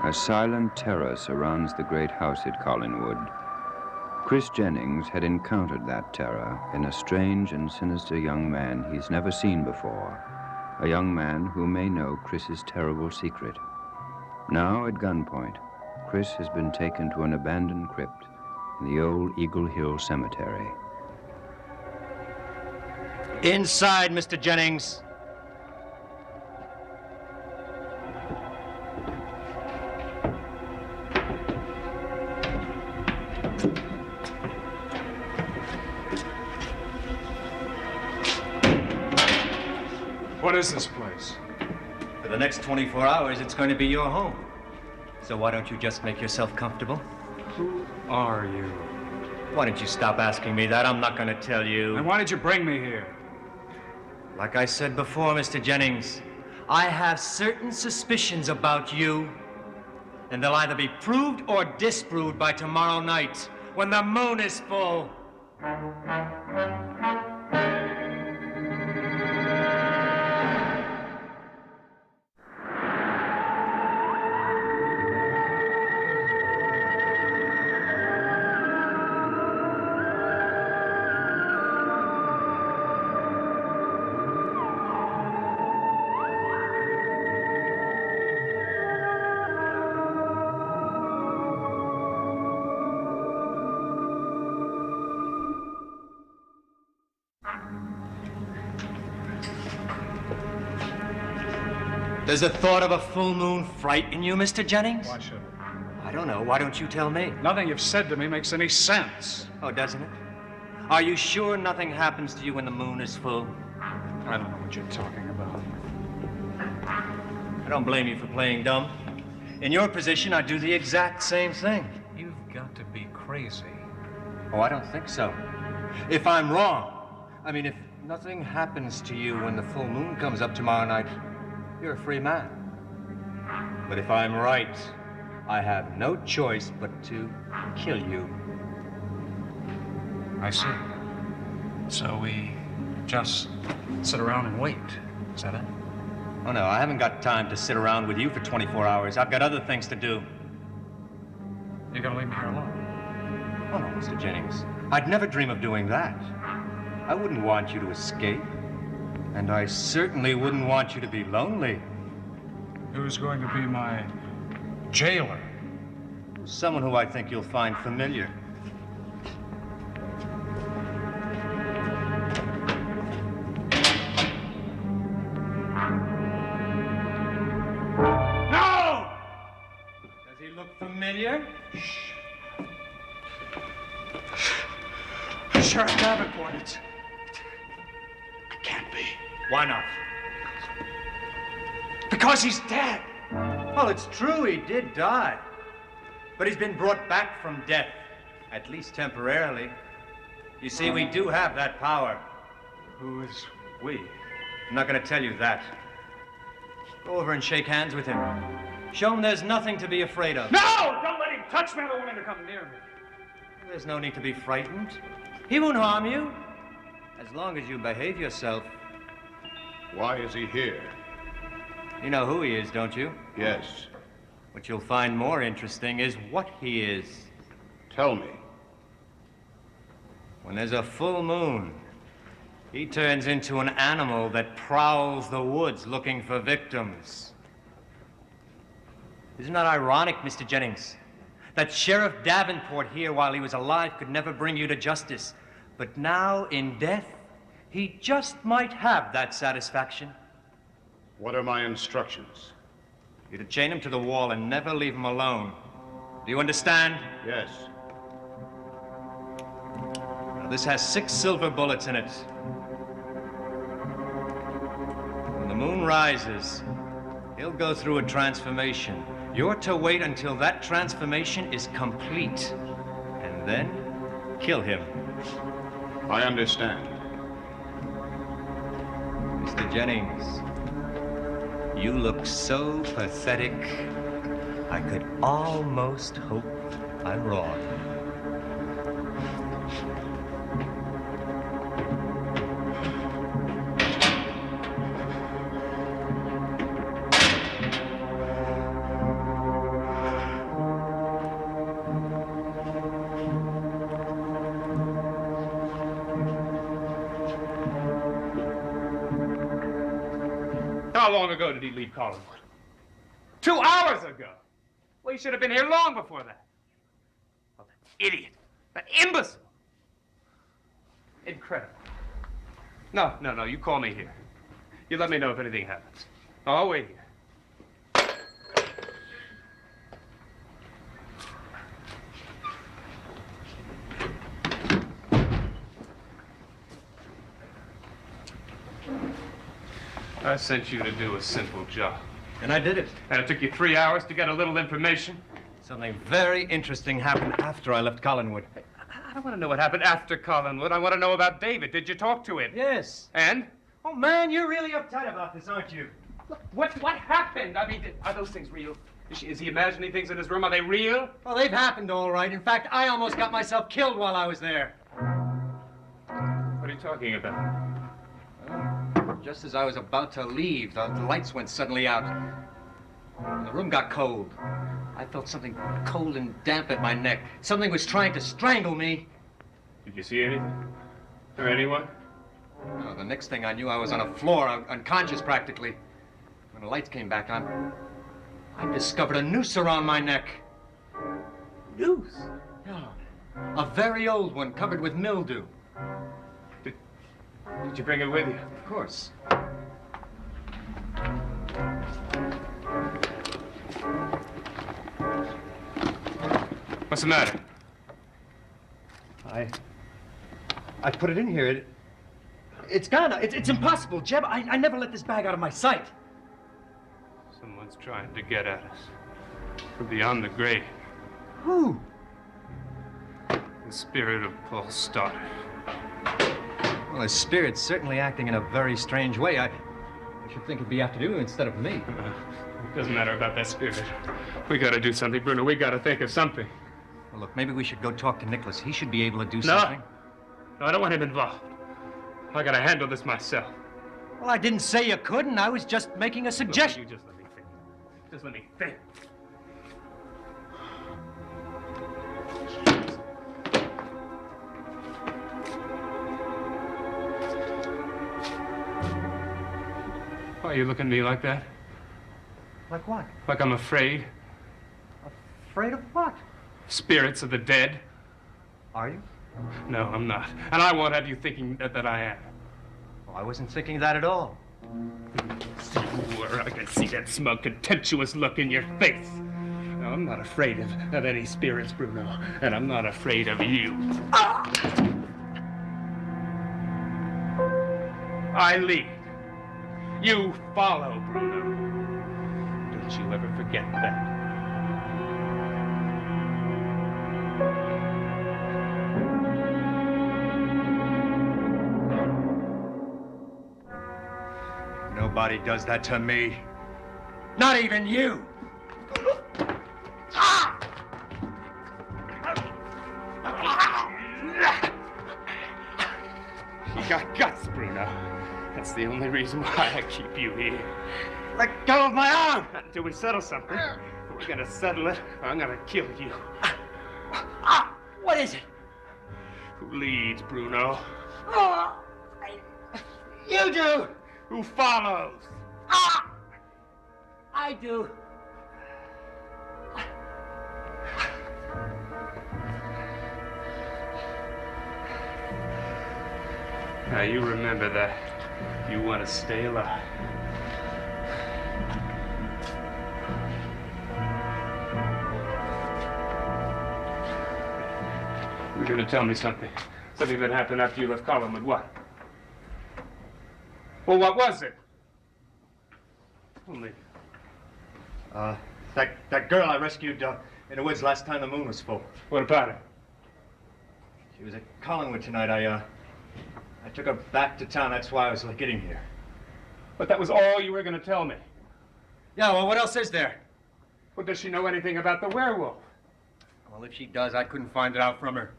A silent terror surrounds the great house at Collinwood. Chris Jennings had encountered that terror in a strange and sinister young man he's never seen before, a young man who may know Chris's terrible secret. Now, at gunpoint, Chris has been taken to an abandoned crypt in the old Eagle Hill Cemetery. Inside, Mr. Jennings. What is this place? For the next 24 hours, it's going to be your home. So why don't you just make yourself comfortable? Who are you? Why don't you stop asking me that? I'm not going to tell you. And why did you bring me here? Like I said before, Mr. Jennings, I have certain suspicions about you, and they'll either be proved or disproved by tomorrow night, when the moon is full. Does the thought of a full moon frighten you, Mr. Jennings? Why should it? I don't know. Why don't you tell me? Nothing you've said to me makes any sense. Oh, doesn't it? Are you sure nothing happens to you when the moon is full? I don't know what you're talking about. I don't blame you for playing dumb. In your position, I'd do the exact same thing. You've got to be crazy. Oh, I don't think so. If I'm wrong, I mean, if nothing happens to you when the full moon comes up tomorrow night, you're a free man. But if I'm right, I have no choice but to kill you. I see. So we just sit around and wait. Is that it? Oh, no, I haven't got time to sit around with you for 24 hours. I've got other things to do. You're gonna leave me here alone? Oh, no, Mr. Jennings. I'd never dream of doing that. I wouldn't want you to escape. And I certainly wouldn't want you to be lonely. Who's going to be my jailer? Someone who I think you'll find familiar. No! Does he look familiar? Sheriff Davenport, it can't be. Why not? Because he's dead. Well, it's true, he did die. But he's been brought back from death, at least temporarily. You see, we do have that power. Who is we? I'm not going to tell you that. Go over and shake hands with him. Show him there's nothing to be afraid of. No! Don't let him touch me. I don't want him to come near me. There's no need to be frightened. He won't harm you, as long as you behave yourself. Why is he here? You know who he is, don't you? Yes. What you'll find more interesting is what he is. Tell me. When there's a full moon, he turns into an animal that prowls the woods looking for victims. Isn't that ironic, Mr. Jennings? That Sheriff Davenport here, while he was alive, could never bring you to justice. But now, in death, he just might have that satisfaction. What are my instructions? You're to chain him to the wall and never leave him alone. Do you understand? Yes. Now, this has 6 silver bullets in it. When the moon rises, he'll go through a transformation. You're to wait until that transformation is complete, and then kill him. I understand. Mr. Jennings, you look so pathetic, I could almost hope I'm wrong. How long ago did he leave Collinwood? 2 hours ago. Well, he should have been here long before that. Oh, that idiot. That imbecile. Incredible. No, you call me here. You let me know if anything happens. I'll wait here. I sent you to do a simple job. And I did it. And it took you 3 hours to get a little information? Something very interesting happened after I left Collinwood. I don't want to know what happened after Collinwood. I want to know about David. Did you talk to him? Yes. And? Oh, man, you're really uptight about this, aren't you? Look, what happened? I mean, are those things real? Is he imagining things in his room? Are they real? Well, they've happened all right. In fact, I almost got myself killed while I was there. What are you talking about? Just as I was about to leave, the lights went suddenly out. And the room got cold. I felt something cold and damp at my neck. Something was trying to strangle me. Did you see anything? Or anyone? No, the next thing I knew, I was on a floor, unconscious practically. When the lights came back on, I discovered a noose around my neck. Noose? Yeah. A very old one covered with mildew. Did you bring it with you? Of course. What's the matter? I put it in here. It's gone. It's impossible, Jeb. I never let this bag out of my sight. Someone's trying to get at us. From beyond the grave. Who? The spirit of Paul Stoddard. Well, his spirit's certainly acting in a very strange way. I should think it'd be after you instead of me. It doesn't matter about that spirit. We gotta do something, Bruno. We gotta think of something. Well, look, maybe we should go talk to Nicholas. He should be able to do something. No, I don't want him involved. I gotta handle this myself. Well, I didn't say you couldn't. I was just making a suggestion. Look, you just let me think. Just let me think. Why are you looking at me like that? Like what? Like I'm afraid? Afraid of what? Spirits of the dead. Are you? No, I'm not. And I won't have you thinking that I am. Well, I wasn't thinking that at all. You were. I can see that smug, contemptuous look in your face. No, I'm not afraid of any spirits, Bruno. And I'm not afraid of you. I lead. You follow, Bruno. Don't you ever forget that. Nobody does that to me. Not even you. You got guts, Bruno. That's the only reason why I keep you here. Let go of my arm! Not until we settle something. We're gonna settle it, or I'm gonna kill you. What is it? Who leads, Bruno? You do! Who follows? I do. Now you remember that. You want to stay alive. You're gonna tell me something. Something that happened after you left Collinwood. What? Well, what was it? Tell me. That girl I rescued in the woods last time the moon was full. What about her? She was at Collinwood tonight. I took her back to town. That's why I was getting here. But that was all you were gonna tell me. Yeah, well, what else is there? Well, does she know anything about the werewolf? Well, if she does, I couldn't find it out from her.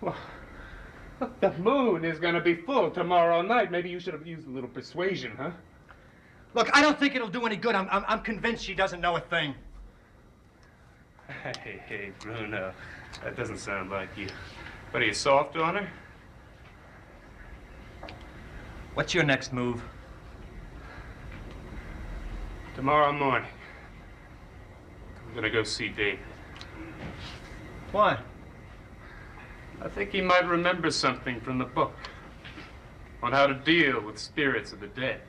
Well, look, the moon is gonna be full tomorrow night. Maybe you should have used a little persuasion, huh? Look, I don't think it'll do any good. I'm convinced she doesn't know a thing. Hey, Bruno. That doesn't sound like you. But are you soft on her? What's your next move? Tomorrow morning, I'm gonna go see David. Why? I think he might remember something from the book on how to deal with spirits of the dead.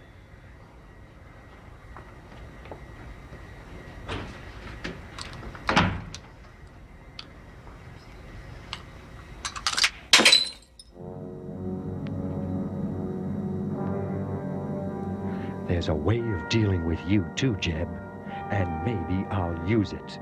There's a way of dealing with you too, Jeb, and maybe I'll use it.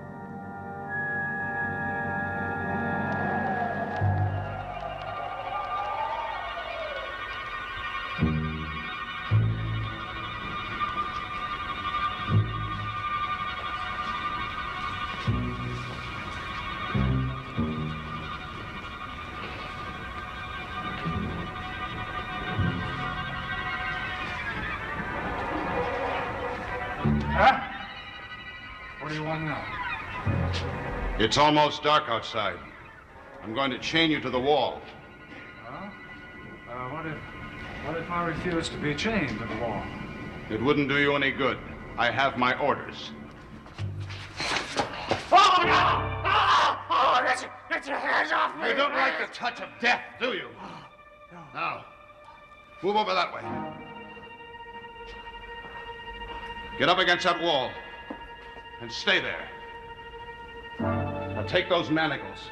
What do you want now? It's almost dark outside. I'm going to chain you to the wall. Well, what if I refuse to be chained to the wall? It wouldn't do you any good. I have my orders. Oh, no! Oh, get your hands off me! You don't like the touch of death, do you? Now, move over that way. Get up against that wall and stay there. Now take those manacles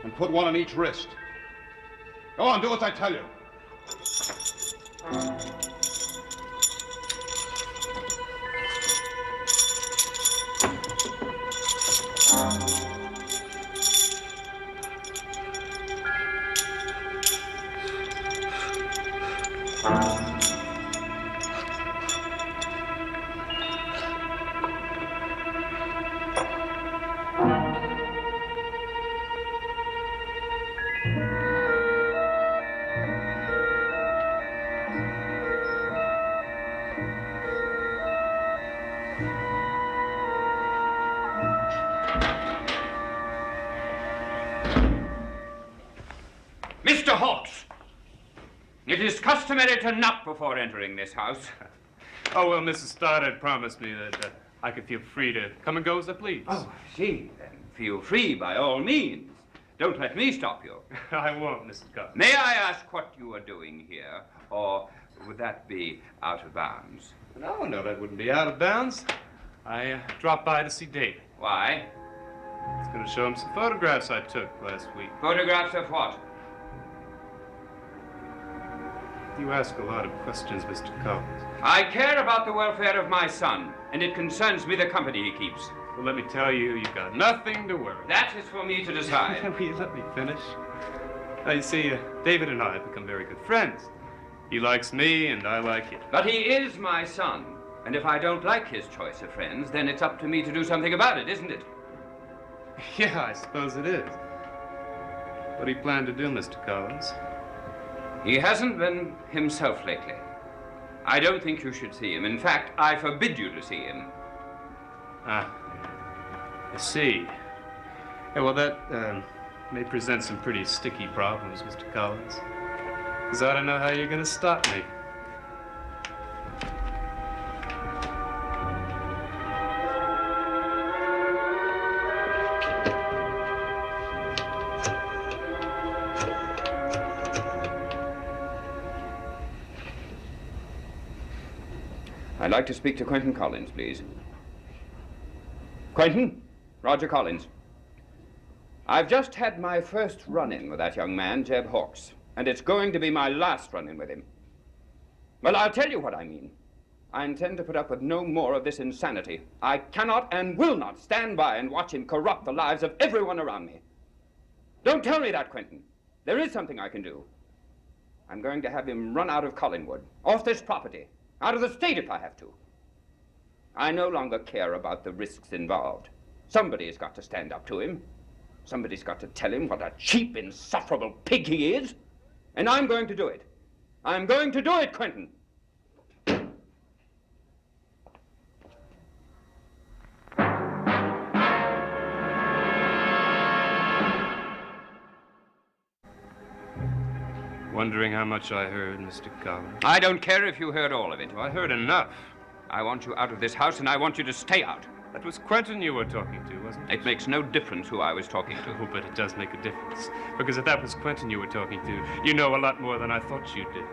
and put one on each wrist. Go on, do as I tell you. Mr. Hawks, it is customary to knock before entering this house. Oh, well, Mrs. Stoddard promised me that I could feel free to come and go as I please. Oh, I see. Then feel free by all means. Don't let me stop you. I won't, Mrs. Collins. May I ask what you are doing here, or would that be out of bounds? No, that wouldn't be out of bounds. I dropped by to see David. Why? I was going to show him some photographs I took last week. Photographs of what? You ask a lot of questions, Mr. Collins. I care about the welfare of my son, and it concerns me the company he keeps. Well, let me tell you, you've got nothing to worry about. That is for me to decide. Will you let me finish? Now, you see, David and I have become very good friends. He likes me, and I like him. But he is my son, and if I don't like his choice of friends, then it's up to me to do something about it, isn't it? Yeah, I suppose it is. What do you plan to do, Mr. Collins? He hasn't been himself lately. I don't think you should see him. In fact, I forbid you to see him. I see. Yeah, well, that may present some pretty sticky problems, Mr. Collins. Because I don't know how you're going to stop me. I'd like to speak to Quentin Collins, please. Quentin? Roger Collins. I've just had my first run-in with that young man, Jeb Hawks, and it's going to be my last run-in with him. Well, I'll tell you what I mean. I intend to put up with no more of this insanity. I cannot and will not stand by and watch him corrupt the lives of everyone around me. Don't tell me that, Quentin. There is something I can do. I'm going to have him run out of Collinwood, off this property, out of the state if I have to. I no longer care about the risks involved. Somebody's got to stand up to him. Somebody's got to tell him what a cheap, insufferable pig he is. And I'm going to do it. I'm going to do it, Quentin. Wondering how much I heard, Mr. Collins. I don't care if you heard all of it. Well, I heard enough. I want you out of this house, and I want you to stay out. That was Quentin you were talking to, wasn't it? It makes no difference who I was talking to. Oh, but it does make a difference. Because if that was Quentin you were talking to, you know a lot more than I thought you did.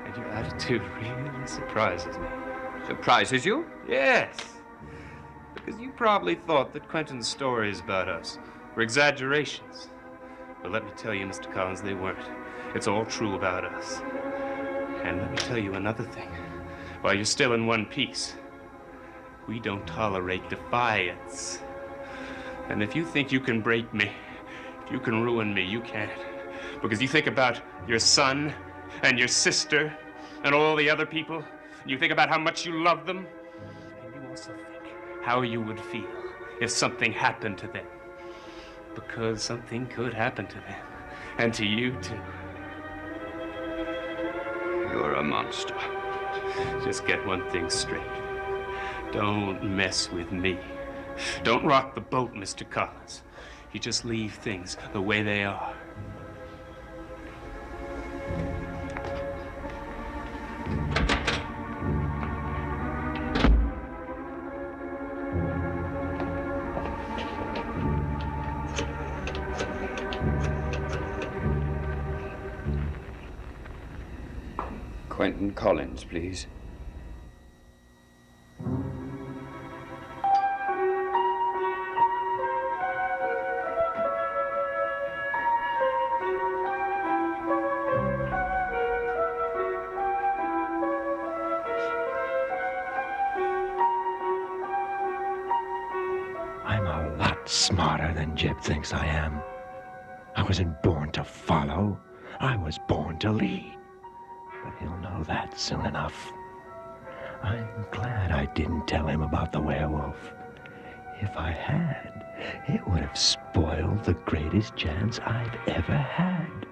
And your attitude really surprises me. Surprises you? Yes. Because you probably thought that Quentin's stories about us were exaggerations. But let me tell you, Mr. Collins, they weren't. It's all true about us. And let me tell you another thing. While you're still in one piece, we don't tolerate defiance. And if you think you can break me, if you can ruin me, you can't. Because you think about your son and your sister and all the other people, and you think about how much you love them, and you also think how you would feel if something happened to them. Because something could happen to them, and to you too. You're a monster. Just get one thing straight. Don't mess with me. Don't rock the boat, Mr. Collins. You just leave things the way they are. Quentin Collins, please. I'm a lot smarter than Jeb thinks I am. I wasn't born to follow. I was born to lead. But he'll know that soon enough. I'm glad I didn't tell him about the werewolf. If I had, it would have spoiled the greatest chance I've ever had.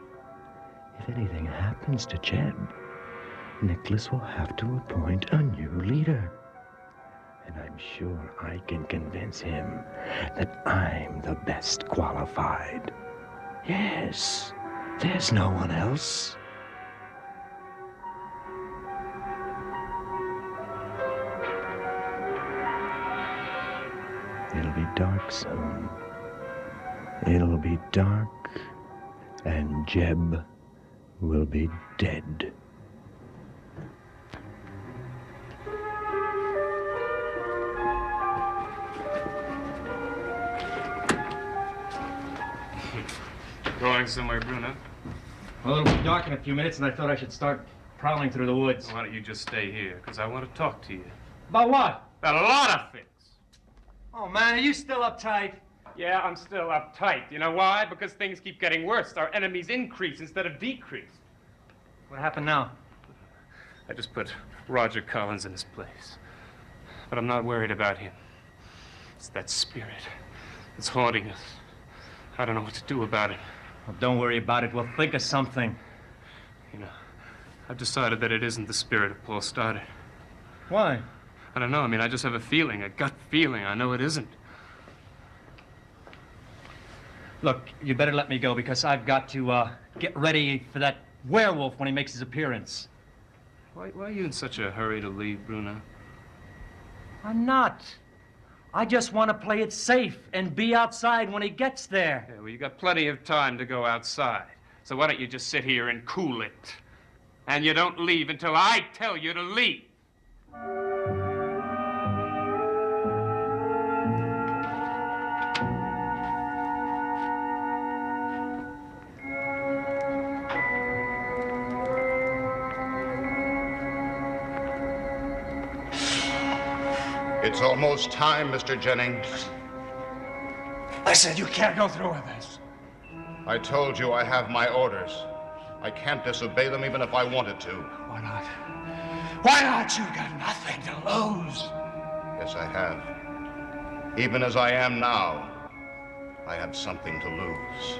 If anything happens to Jeb, Nicholas will have to appoint a new leader. And I'm sure I can convince him that I'm the best qualified. Yes, there's no one else. It'll be dark soon. It'll be dark, and Jeb will be dead. Going somewhere, Bruno? Well, it'll be dark in a few minutes, and I thought I should start prowling through the woods. Why don't you just stay here? Because I want to talk to you. About what? About a lot of things. Oh, man, are you still uptight? Yeah, I'm still uptight. You know why? Because things keep getting worse. Our enemies increase instead of decrease. What happened now? I just put Roger Collins in his place. But I'm not worried about him. It's that spirit that's haunting us. I don't know what to do about it. Well, don't worry about it. We'll think of something. You know, I've decided that it isn't the spirit of Paul Stoddard. Why? I don't know. I mean, I just have a feeling, a gut feeling. I know it isn't. Look, you better let me go because I've got to get ready for that werewolf when he makes his appearance. Why are you in such a hurry to leave, Bruno? I'm not. I just want to play it safe and be outside when he gets there. Yeah, well, you got plenty of time to go outside. So why don't you just sit here and cool it? And you don't leave until I tell you to leave. It's almost time, Mr. Jennings. I said you can't go through with this. I told you I have my orders. I can't disobey them even if I wanted to. Why not? Why not? You got nothing to lose. Yes, I have. Even as I am now, I have something to lose.